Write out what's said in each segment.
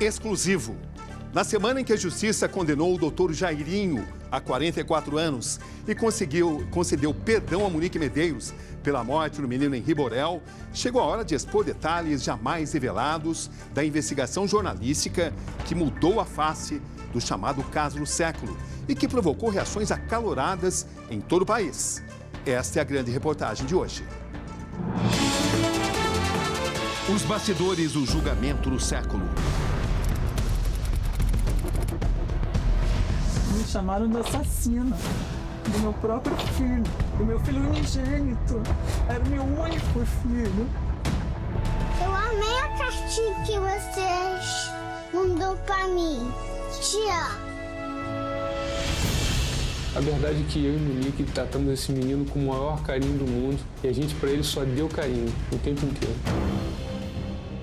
exclusivo. Na semana em que a Justiça condenou o doutor Jairinho a 44 anos e concedeu perdão a Monique Medeiros pela morte do menino Henri Borel, chegou a hora de expor detalhes jamais revelados da investigação jornalística que mudou a face do chamado caso do século e que provocou reações acaloradas em todo o país. Esta é a grande reportagem de hoje. Os bastidores do julgamento do século. Me chamaram de assassina do meu próprio filho, do meu filho unigênito. Era o meu único filho. Eu amei a cartinha que vocês mandou pra mim. Te amo. A verdade é que eu e Monique tratamos esse menino com o maior carinho do mundo e a gente para ele só deu carinho o tempo inteiro.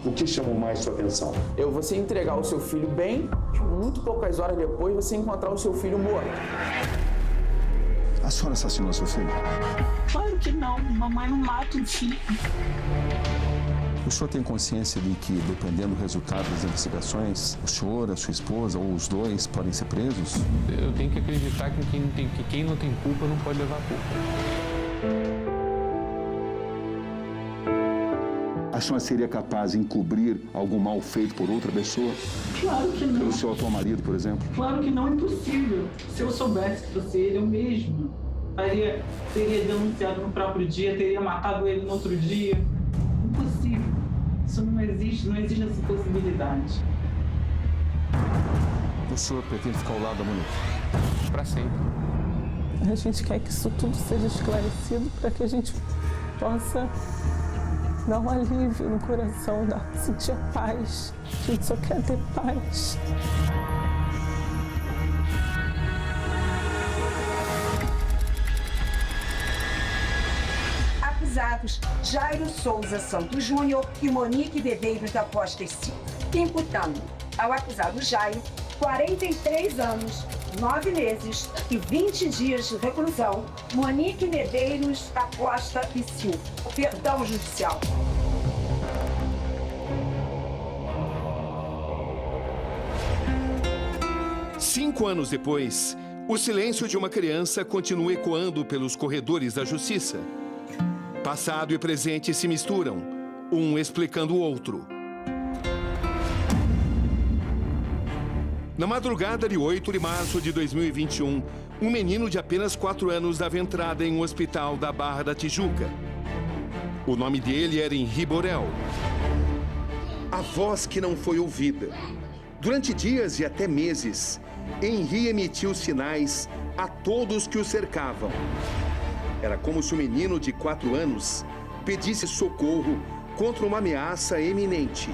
O que chamou mais sua atenção? Você entregar o seu filho bem, muito poucas horas depois você encontrar o seu filho morto. A senhora assassinou seu filho? Claro que não, mamãe não mata um filho. O senhor tem consciência de que, dependendo do resultado das investigações, o senhor, a sua esposa ou os dois podem ser presos? Eu tenho que acreditar que quem não tem culpa não pode levar culpa. A senhora seria capaz de encobrir algum mal feito por outra pessoa? Claro que não. Pelo seu atual marido, por exemplo? Claro que não, impossível. Se eu soubesse que fosse ele, eu mesmo teria denunciado no próprio dia, teria matado ele no outro dia. Impossível. Isso não existe essa possibilidade. O senhor pretende ficar ao lado da Monique? Para sempre. A gente quer que isso tudo seja esclarecido para que a gente possa dar um alívio no coração, sentir paz. A gente só quer ter paz. Acusados Jairo Souza Santos Júnior e Monique Medeiros da Costa e Silva, imputando ao acusado Jairo 43 anos, 9 meses e 20 dias de reclusão, Monique Medeiros da Costa e Silva. Perdão judicial. Cinco anos depois, o silêncio de uma criança continua ecoando pelos corredores da justiça. Passado e presente se misturam, um explicando o outro. Na madrugada de 8 de março de 2021, um menino de apenas 4 anos dava entrada em um hospital da Barra da Tijuca. O nome dele era Henri Borel. A voz que não foi ouvida. Durante dias e até meses, Henri emitiu sinais a todos que o cercavam. Era como se o menino de 4 anos pedisse socorro contra uma ameaça eminente.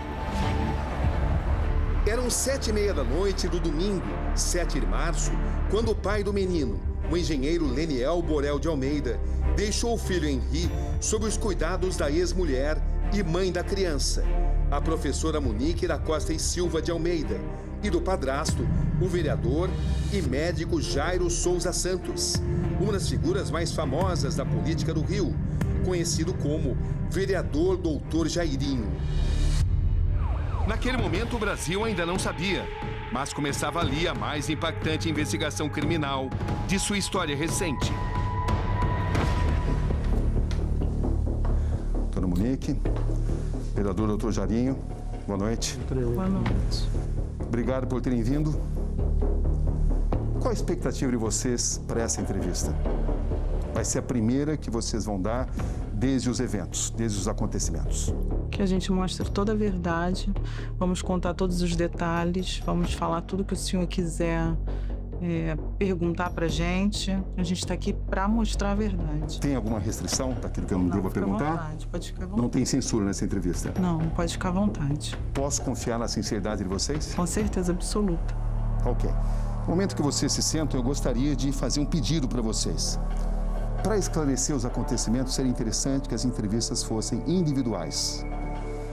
Eram 7h30 da noite do domingo, 7 de março, quando o pai do menino, o engenheiro Leniel Borel de Almeida, deixou o filho Henri sob os cuidados da ex-mulher e mãe da criança, a professora Monique da Costa e Silva de Almeida, e do padrasto, o vereador e médico Jairo Souza Santos, uma das figuras mais famosas da política do Rio, conhecido como vereador Doutor Jairinho. Naquele momento, o Brasil ainda não sabia, mas começava ali a mais impactante investigação criminal de sua história recente. Dona Monique, vereador Doutor Jairinho, boa noite. Boa noite. Obrigado por terem vindo. Qual a expectativa de vocês para essa entrevista? Vai ser a primeira que vocês vão dar desde os eventos, desde os acontecimentos. Que a gente mostre toda a verdade, vamos contar todos os detalhes, vamos falar tudo que o senhor quiser perguntar pra gente. A gente está aqui para mostrar a verdade. Tem alguma restrição daquilo que eu não devo perguntar? Vontade, pode ficar à vontade. Não tem censura nessa entrevista? Não, pode ficar à vontade. Posso confiar na sinceridade de vocês? Com certeza absoluta. Ok. No momento que vocês se sentam, eu gostaria de fazer um pedido para vocês. Para esclarecer os acontecimentos, seria interessante que as entrevistas fossem individuais.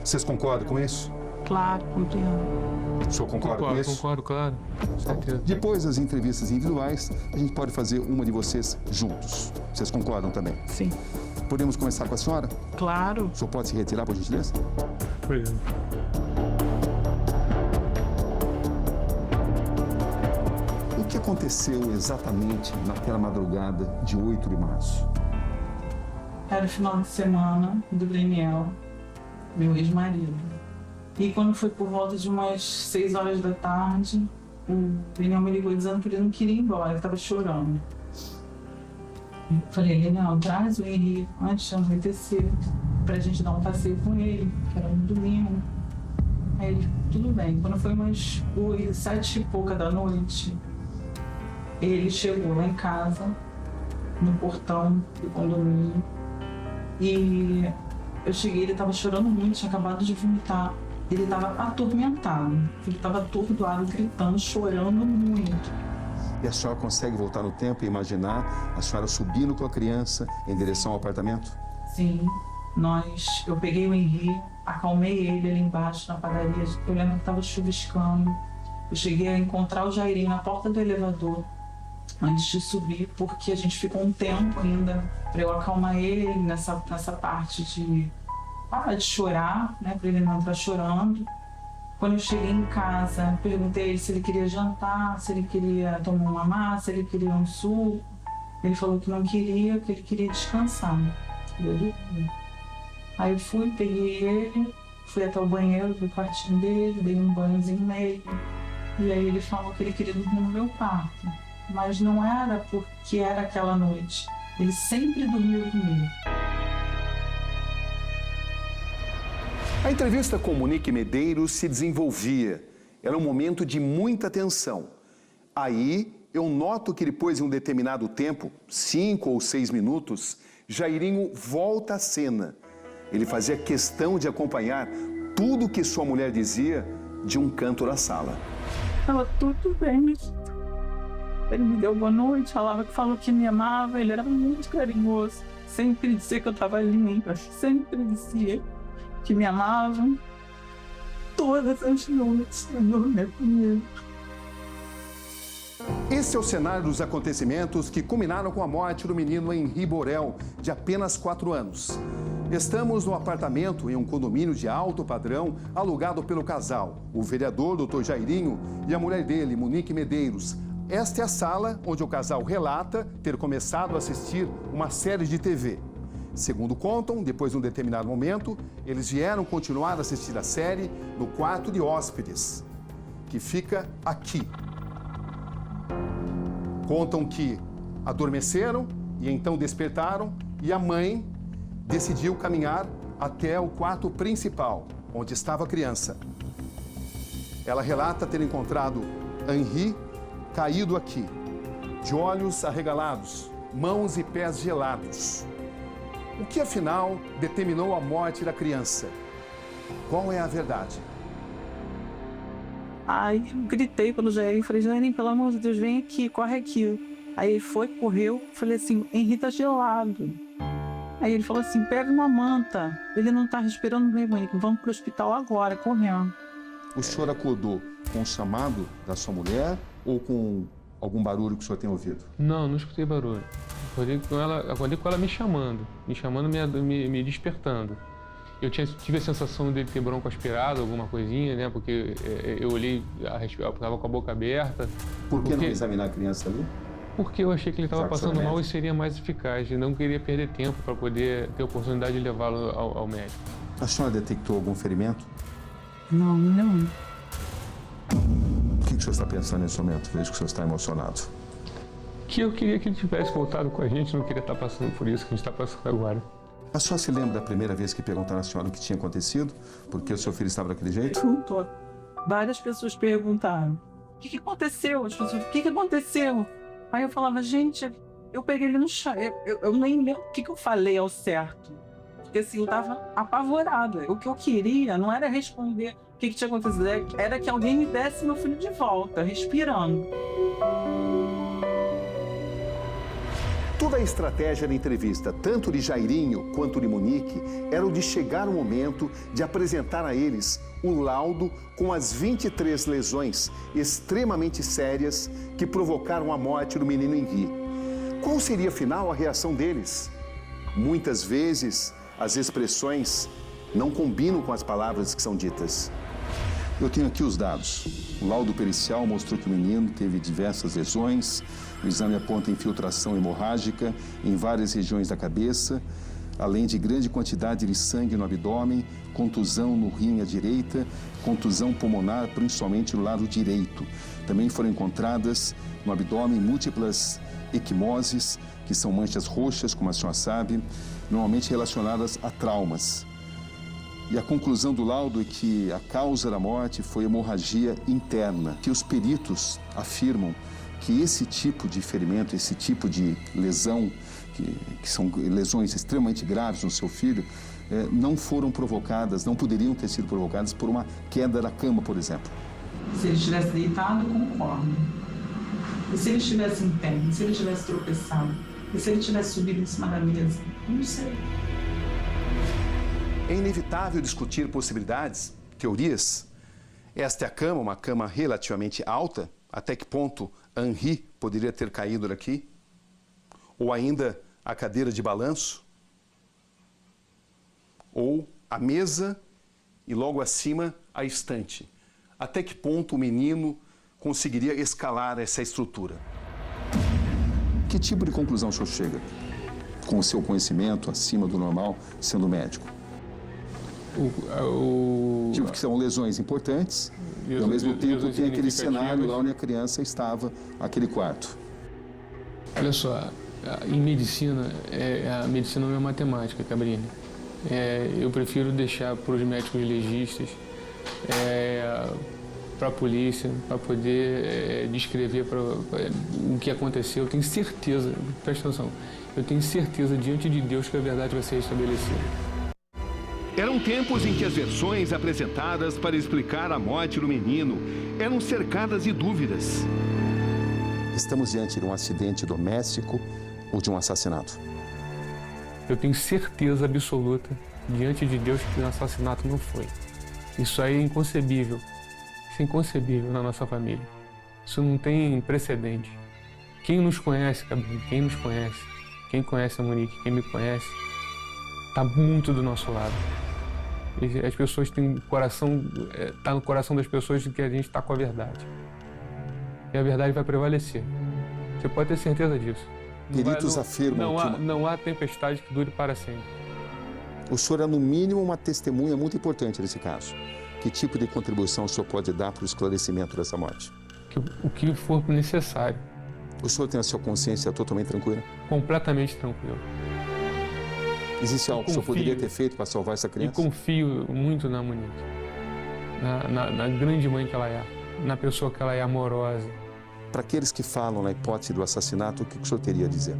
Vocês concordam com isso? Claro, compreendo. O senhor concorda com isso? Concordo, claro. Certeza. Depois das entrevistas individuais, a gente pode fazer uma de vocês juntos. Vocês concordam também? Sim. Podemos começar com a senhora? Claro. O senhor pode se retirar, por gentileza? Obrigado. aconteceu exatamente naquela madrugada de 8 de março? Era o final de semana do Daniel, meu ex-marido. E quando foi por volta de umas 6 horas da tarde, o Daniel me ligou dizendo que ele não queria ir embora, ele estava chorando. Eu falei, Daniel, traz o Henrique antes de anoitecer, pra gente dar um passeio com ele, que era um domingo. Aí ele, tudo bem. Quando foi umas 7 e pouca da noite, ele chegou lá em casa, no portão do condomínio, e eu cheguei, ele estava chorando muito, tinha acabado de vomitar. Ele estava atormentado, ele estava atordoado, gritando, chorando muito. E a senhora consegue voltar no tempo e imaginar a senhora subindo com a criança em direção ao apartamento? Sim, eu peguei o Henrique, acalmei ele ali embaixo na padaria, eu lembro que estava chuviscando. Eu cheguei a encontrar o Jairinho na porta do elevador antes de subir, porque a gente ficou um tempo ainda para eu acalmar ele nessa parte de parar de chorar, né, para ele não entrar chorando. Quando eu cheguei em casa, perguntei ele se ele queria jantar, se ele queria tomar uma massa, se ele queria um suco. Ele falou que não queria, que ele queria descansar. Eu dormi. Aí eu fui, peguei ele, fui até o banheiro, pro quartinho dele, dei um banhozinho nele. E aí ele falou que ele queria dormir no meu quarto. Mas não era porque era aquela noite. Ele sempre dormiu comigo. A entrevista com Monique Medeiros se desenvolvia. Era um momento de muita tensão. Aí eu noto que depois de um determinado tempo, 5 ou 6 minutos, Jairinho volta à cena. Ele fazia questão de acompanhar tudo o que sua mulher dizia de um canto da sala. Estava tudo bem. Ele me deu boa noite, falou que me amava, ele era muito carinhoso. Sempre dizia que eu estava limpa, sempre dizia que me amava. Todas as noites eu dormia comigo. Esse é o cenário dos acontecimentos que culminaram com a morte do menino Henrique Borel, de apenas 4 anos. Estamos no apartamento em um condomínio de alto padrão alugado pelo casal, o vereador Dr. Jairinho e a mulher dele, Monique Medeiros. Esta é a sala onde o casal relata ter começado a assistir uma série de TV. Segundo contam, depois de um determinado momento, eles vieram continuar a assistir a série no quarto de hóspedes, que fica aqui. Contam que adormeceram e então despertaram e a mãe decidiu caminhar até o quarto principal, onde estava a criança. Ela relata ter encontrado Henrique caído aqui, de olhos arregalados, mãos e pés gelados. O que afinal determinou a morte da criança? Qual é a verdade? Aí eu gritei pelo Jairinho, falei, Jairinho, pelo amor de Deus, vem aqui, corre aqui. Aí ele foi, correu, falei assim, Henrique tá gelado. Aí ele falou assim, pega uma manta, ele não tá respirando bem, Monique, vamos pro hospital agora, correndo. O senhor acordou com o chamado da sua mulher ou com algum barulho que o senhor tenha ouvido? Não, não escutei barulho. Acordei com ela me chamando, me despertando. Eu tive a sensação dele ter bronco aspirado, alguma coisinha, né? Porque eu olhei, eu estava com a boca aberta. Por que não examinar a criança ali? Porque eu achei que ele estava passando mal e seria mais eficaz. E não queria perder tempo para poder ter a oportunidade de levá-lo ao médico. A senhora detectou algum ferimento? Não. O que o senhor está pensando nesse momento? Vejo que o senhor está emocionado. Que eu queria que ele tivesse voltado com a gente, não queria estar passando por isso que a gente está passando agora. A senhora se lembra da primeira vez que perguntaram à senhora o que tinha acontecido? Por que o seu filho estava daquele jeito? Várias pessoas perguntaram, o que aconteceu? As pessoas, o que aconteceu? Aí eu falava, gente, eu peguei ele no chão, eu nem lembro o que eu falei ao certo. Porque assim, eu estava apavorada. O que eu queria não era responder o que tinha acontecido, era que alguém me desse meu filho de volta, respirando. Toda a estratégia da entrevista, tanto de Jairinho quanto de Monique, era o de chegar o momento de apresentar a eles o laudo com as 23 lesões extremamente sérias que provocaram a morte do menino Henrique. Qual seria, afinal, a reação deles? Muitas vezes, as expressões não combinam com as palavras que são ditas. Eu tenho aqui os dados. O laudo pericial mostrou que o menino teve diversas lesões. O exame aponta infiltração hemorrágica em várias regiões da cabeça, além de grande quantidade de sangue no abdômen, contusão no rim à direita, contusão pulmonar, principalmente no lado direito. Também foram encontradas no abdômen múltiplas equimoses, que são manchas roxas, como a senhora sabe, normalmente relacionadas a traumas. E a conclusão do laudo é que a causa da morte foi hemorragia interna, que os peritos afirmam que esse tipo de ferimento, esse tipo de lesão, que são lesões extremamente graves no seu filho, não foram provocadas, não poderiam ter sido provocadas por uma queda da cama, por exemplo. Se ele estivesse deitado, concordo. E se ele estivesse em pé? E se ele tivesse tropeçado? E se ele tivesse subido em cima da mesa? Não sei. É inevitável discutir possibilidades, teorias. Esta é a cama, uma cama relativamente alta. Até que ponto Henri poderia ter caído daqui? Ou ainda a cadeira de balanço? Ou a mesa e logo acima a estante? Até que ponto o menino conseguiria escalar essa estrutura? Que tipo de conclusão o senhor chega? Com o seu conhecimento acima do normal, sendo médico? Tipo que são lesões importantes e ao mesmo tempo tem aquele cenário lá onde a criança estava, aquele quarto. Olha só, em medicina, a medicina não é matemática, Cabrini. Eu prefiro deixar para os médicos legistas, para a polícia, para poder descrever o que aconteceu. Eu tenho certeza, presta atenção, eu tenho certeza diante de Deus que a verdade vai ser estabelecida. Eram tempos em que as versões apresentadas para explicar a morte do menino eram cercadas de dúvidas. Estamos diante de um acidente doméstico ou de um assassinato? Eu tenho certeza absoluta, diante de Deus, que o assassinato não foi. Isso aí é inconcebível. Isso é inconcebível na nossa família. Isso não tem precedente. Quem nos conhece, Cabrini, quem nos conhece, quem conhece a Monique, quem me conhece, está muito do nosso lado. As pessoas têm coração, está no coração das pessoas que a gente está com a verdade. E a verdade vai prevalecer. Você pode ter certeza disso. Peritos afirmam que não há tempestade que dure para sempre. O senhor é, no mínimo, uma testemunha muito importante nesse caso. Que tipo de contribuição o senhor pode dar para o esclarecimento dessa morte? O que for necessário. O senhor tem a sua consciência totalmente tranquila? Completamente tranquilo. Existe algo que o senhor poderia ter feito para salvar essa criança? E confio muito na Monique, na grande mãe que ela é, na pessoa que ela é amorosa. Para aqueles que falam na hipótese do assassinato, o que o senhor teria a dizer?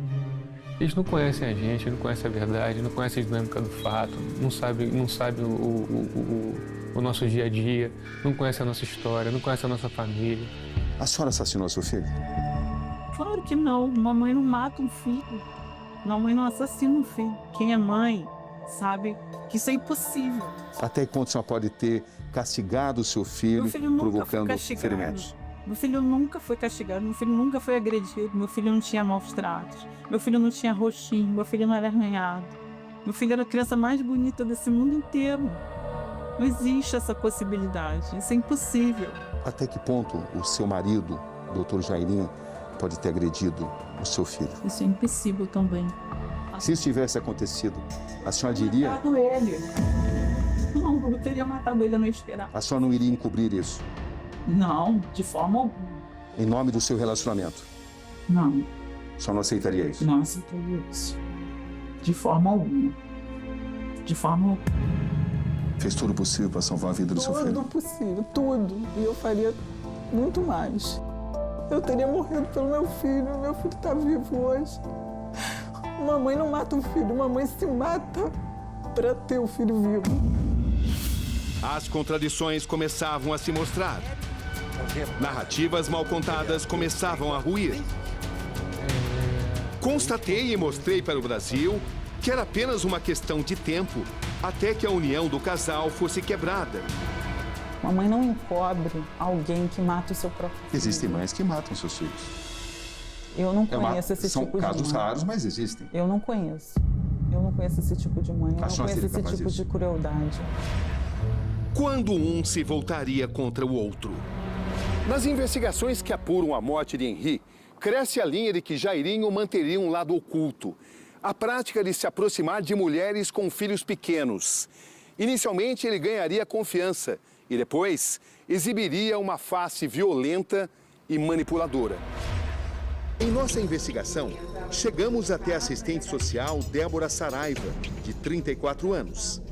Eles não conhecem a gente, não conhecem a verdade, não conhecem a dinâmica do fato, não sabem o nosso dia a dia, não conhecem a nossa história, não conhecem a nossa família. A senhora assassinou seu filho? Claro que não. Mamãe não mata um filho. Mamãe não assassina um filho. Quem é mãe sabe que isso é impossível. Até que ponto a senhora pode ter castigado o seu filho provocando ferimentos? Meu filho nunca foi castigado, meu filho nunca foi agredido, meu filho não tinha maus tratos, meu filho não tinha roxinho, meu filho não era arranhado. Meu filho era a criança mais bonita desse mundo inteiro. Não existe essa possibilidade, isso é impossível. Até que ponto o seu marido, o Dr. Jairinho, pode ter agredido o seu filho? Isso é impossível também. Se isso tivesse acontecido, a senhora diria... Matado ele. Não, eu teria matado ele, eu não esperava. A senhora não iria encobrir isso? Não, de forma alguma. Em nome do seu relacionamento? Não. A senhora não aceitaria isso? Não aceitaria isso. De forma alguma. De forma alguma. Fez tudo possível para salvar a vida do seu filho? Tudo possível, tudo. E eu faria muito mais. Eu teria morrido pelo meu filho está vivo hoje. Mamãe não mata o filho, mamãe se mata para ter o filho vivo. As contradições começavam a se mostrar. Narrativas mal contadas começavam a ruir. Constatei e mostrei para o Brasil que era apenas uma questão de tempo até que a união do casal fosse quebrada. Mamãe não encobre alguém que mata o seu próprio filho. Existem mães que matam seus filhos. Eu não conheço esse tipo de mãe. São casos raros, mas existem. Eu não conheço. Eu não conheço esse tipo de mãe. Eu não conheço esse tipo de crueldade. quando um se voltaria contra o outro. Nas investigações que apuram a morte de Henri, cresce a linha de que Jairinho manteria um lado oculto. A prática de se aproximar de mulheres com filhos pequenos. Inicialmente, ele ganharia confiança e depois exibiria uma face violenta e manipuladora. Em nossa investigação, chegamos até a assistente social Débora Saraiva, de 34 anos.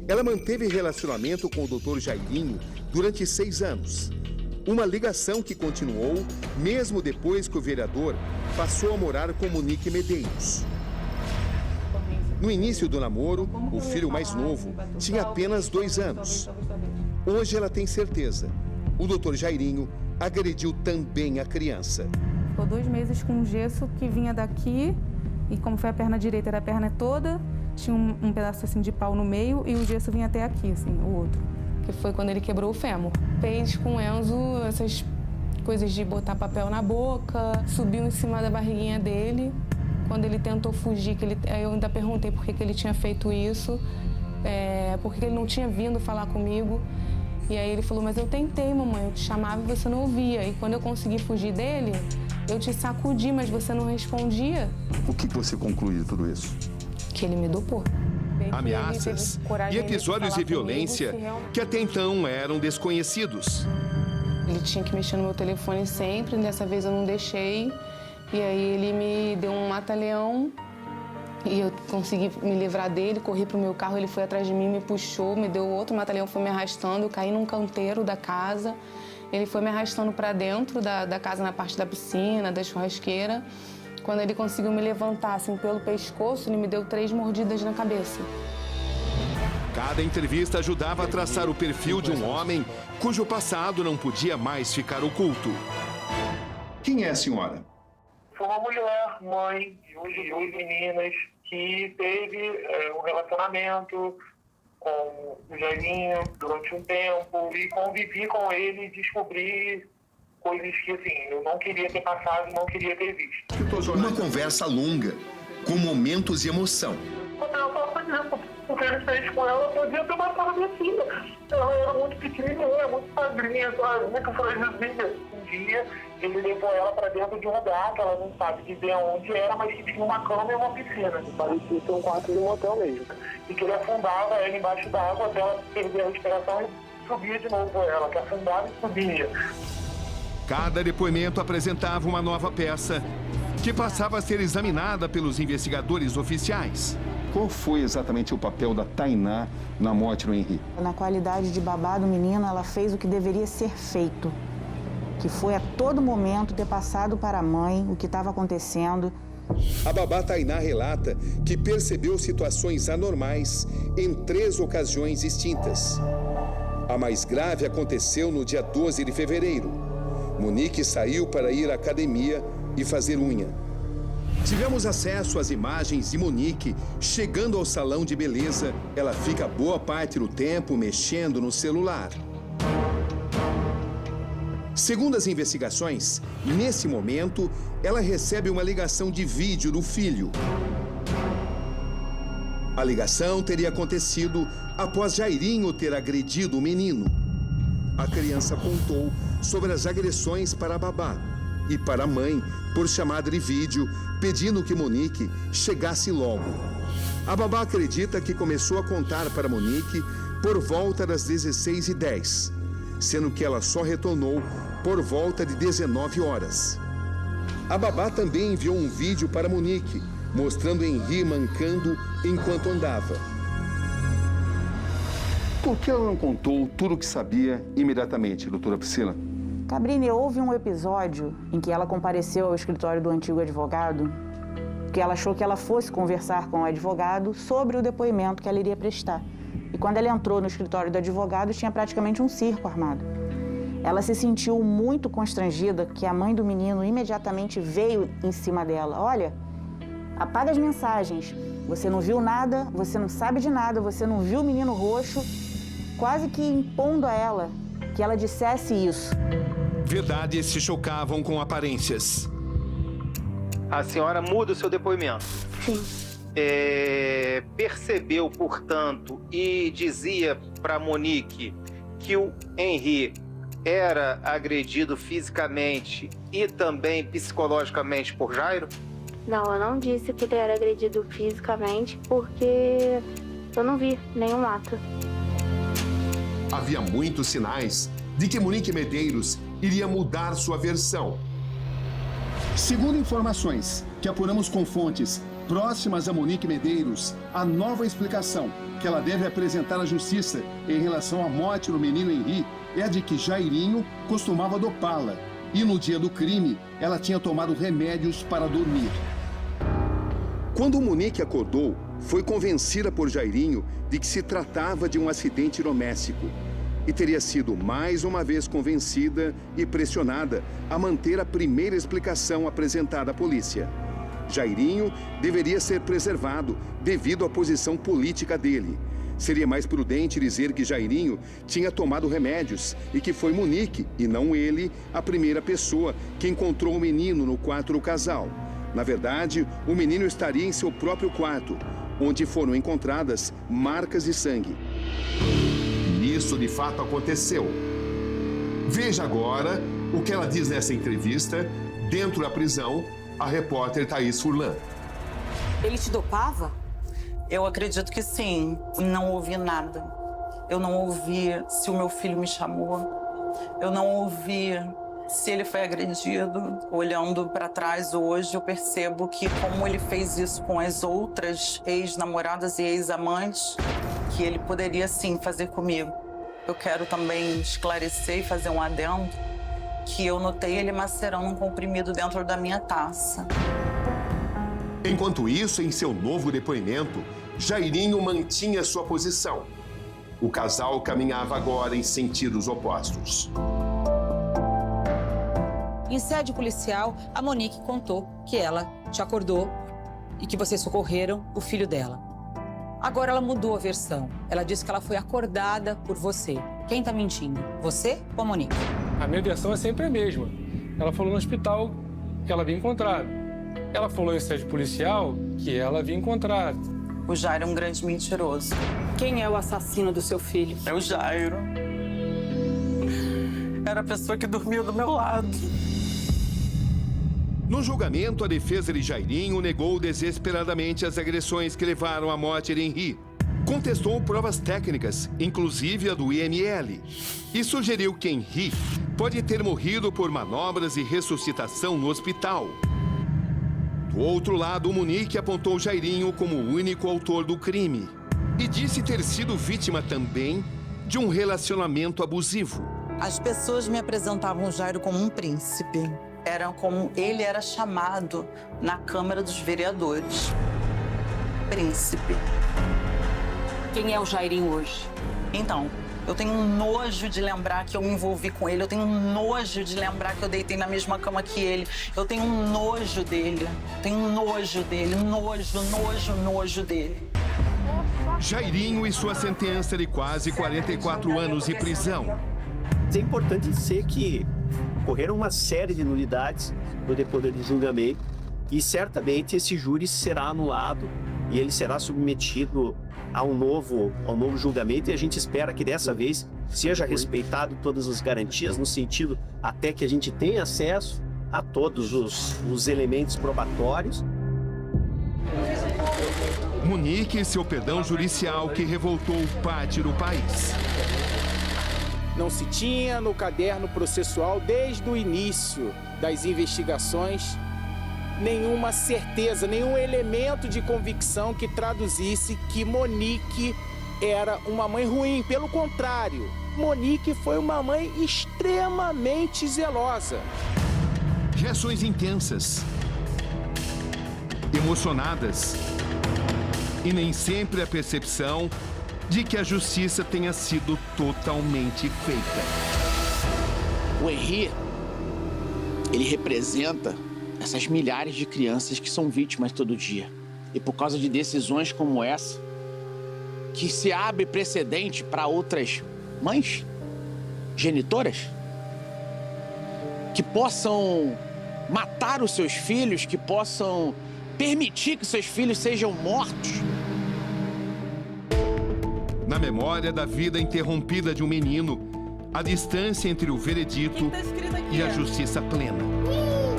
Ela manteve relacionamento com o Dr. Jairinho durante 6 anos. Uma ligação que continuou mesmo depois que o vereador passou a morar com Monique Medeiros. No início do namoro, o filho mais novo tinha apenas 2 anos. Hoje ela tem certeza. O Dr. Jairinho agrediu também a criança. Ficou 2 meses com um gesso que vinha daqui e como foi a perna direita era a perna toda, tinha um pedaço assim de pau no meio e o gesso vinha até aqui, assim, o outro. Que foi quando ele quebrou o fêmur. Fez com o Enzo essas coisas de botar papel na boca, subiu em cima da barriguinha dele. Quando ele tentou fugir, eu ainda perguntei por que ele tinha feito isso, por que ele não tinha vindo falar comigo. E aí ele falou, mas eu tentei, mamãe, eu te chamava e você não ouvia. E quando eu consegui fugir dele, eu te sacudi, mas você não respondia. O que você concluiu de tudo isso? Que ele me dopou. Ameaças e episódios de violência que até então eram desconhecidos. Ele tinha que mexer no meu telefone sempre, dessa vez eu não deixei. E aí ele me deu um mata-leão e eu consegui me livrar dele, corri pro meu carro, ele foi atrás de mim, me puxou, me deu outro mata-leão, foi me arrastando, eu caí num canteiro da casa. Ele foi me arrastando para dentro da casa, na parte da piscina, da churrasqueira. Quando ele conseguiu me levantar assim, pelo pescoço, ele me deu 3 mordidas na cabeça. Cada entrevista ajudava a traçar o perfil de um homem cujo passado não podia mais ficar oculto. Quem é a senhora? Foi uma mulher, mãe de 2 meninas, que teve um relacionamento com o Jairinho durante um tempo e convivi com ele e descobri coisas que, assim, eu não queria ter passado e não queria ter visto. Uma conversa longa, com momentos de emoção. Quando eu estava fazendo o que ele fez com ela, eu podia ter matado a minha filha. Ela era muito pequenininha, muito padrinha, muito fragilzinha. Um dia, ele levou ela para dentro de um lugar que ela não sabe dizer onde era, mas que tinha uma cama e uma piscina. Parecia ser um quarto de um hotel mesmo. E que ele afundava ela embaixo d'água até ela perder a respiração e subia de novo ela, que afundava e subia. Cada depoimento apresentava uma nova peça, que passava a ser examinada pelos investigadores oficiais. Qual foi exatamente o papel da Tainá na morte do Henri? Na qualidade de babá do menino, ela fez o que deveria ser feito, que foi a todo momento ter passado para a mãe o que estava acontecendo. A babá Tainá relata que percebeu situações anormais em 3 ocasiões distintas. A mais grave aconteceu no dia 12 de fevereiro. Monique saiu para ir à academia e fazer unha. Tivemos acesso às imagens de Monique chegando ao salão de beleza. Ela fica boa parte do tempo mexendo no celular. Segundo as investigações, nesse momento, ela recebe uma ligação de vídeo do filho. A ligação teria acontecido após Jairinho ter agredido o menino. A criança contou sobre as agressões para a babá e para a mãe por chamada de vídeo, pedindo que Monique chegasse logo. A babá acredita que começou a contar para Monique por volta das 16h10, sendo que ela só retornou por volta de 19 horas. A babá também enviou um vídeo para Monique, mostrando Henri mancando enquanto andava. Por que ela não contou tudo o que sabia imediatamente, doutora Priscila? Cabrini, houve um episódio em que ela compareceu ao escritório do antigo advogado, que ela achou que ela fosse conversar com o advogado sobre o depoimento que ela iria prestar. E quando ela entrou no escritório do advogado, tinha praticamente um circo armado. Ela se sentiu muito constrangida que a mãe do menino imediatamente veio em cima dela. Olha, apaga as mensagens, você não viu nada, você não sabe de nada, você não viu o menino roxo, quase que impondo a ela que ela dissesse isso. Verdades se chocavam com aparências. A senhora muda o seu depoimento. Sim. Percebeu, portanto, e dizia para Monique que o Henri era agredido fisicamente e também psicologicamente por Jairo? Não, eu não disse que ele era agredido fisicamente porque eu não vi nenhum ato. Havia muitos sinais de que Monique Medeiros iria mudar sua versão. Segundo informações que apuramos com fontes próximas a Monique Medeiros, a nova explicação que ela deve apresentar à justiça em relação à morte do menino Henri é a de que Jairinho costumava dopá-la e no dia do crime ela tinha tomado remédios para dormir. Quando Monique acordou, foi convencida por Jairinho de que se tratava de um acidente doméstico e teria sido mais uma vez convencida e pressionada a manter a primeira explicação apresentada à polícia. Jairinho deveria ser preservado devido à posição política dele. Seria mais prudente dizer que Jairinho tinha tomado remédios e que foi Monique, e não ele, a primeira pessoa que encontrou o menino no quarto do casal. Na verdade, o menino estaria em seu próprio quarto, onde foram encontradas marcas de sangue. E isso de fato aconteceu. Veja agora o que ela diz nessa entrevista, dentro da prisão, a repórter Thaís Furlan. Ele te dopava? Eu acredito que sim. Não ouvi nada. Eu não ouvi se o meu filho me chamou. Eu não ouvi se ele foi agredido. Olhando para trás hoje, eu percebo que como ele fez isso com as outras ex-namoradas e ex-amantes, que ele poderia sim fazer comigo. Eu quero também esclarecer e fazer um adendo que eu notei ele macerando um comprimido dentro da minha taça. Enquanto isso, em seu novo depoimento, Jairinho mantinha sua posição. O casal caminhava agora em sentidos opostos. Em sede policial, a Monique contou que ela te acordou e que vocês socorreram o filho dela. Agora ela mudou a versão. Ela disse que ela foi acordada por você. Quem tá mentindo? Você ou a Monique? A minha versão é sempre a mesma. Ela falou no hospital que ela havia encontrado. Ela falou em sede policial que ela havia encontrado. O Jairo é um grande mentiroso. Quem é o assassino do seu filho? É o Jairo. Era a pessoa que dormia do meu lado. No julgamento, a defesa de Jairinho negou desesperadamente as agressões que levaram à morte de Henri. Contestou provas técnicas, inclusive a do IML, e sugeriu que Henri pode ter morrido por manobras de ressuscitação no hospital. Do outro lado, Monique apontou Jairinho como o único autor do crime e disse ter sido vítima também de um relacionamento abusivo. As pessoas me apresentavam o Jairo como um príncipe. Era como ele era chamado na Câmara dos Vereadores. Príncipe. Quem é o Jairinho hoje? Então, eu tenho um nojo de lembrar que eu me envolvi com ele. Eu tenho um nojo de lembrar que eu deitei na mesma cama que ele. Eu tenho um nojo dele. Tenho um nojo dele. Nojo dele. Jairinho e sua sentença de quase 44 anos de prisão. É importante dizer que ocorreram uma série de nulidades no decorrer do julgamento e certamente esse júri será anulado e ele será submetido a um novo julgamento, e a gente espera que dessa vez seja respeitado todas as garantias, no sentido até que a gente tenha acesso a todos os elementos probatórios. Monique e seu perdão judicial que revoltou parte do país. Não se tinha no caderno processual, desde o início das investigações, nenhuma certeza, nenhum elemento de convicção que traduzisse que Monique era uma mãe ruim. Pelo contrário, Monique foi uma mãe extremamente zelosa. Reações intensas, emocionadas, e nem sempre a percepção de que a justiça tenha sido totalmente feita. O Henri, ele representa essas milhares de crianças que são vítimas todo dia. E por causa de decisões como essa, que se abre precedente para outras mães, genitoras, que possam matar os seus filhos, que possam permitir que seus filhos sejam mortos. Na memória da vida interrompida de um menino a distância entre o veredito e a justiça plena.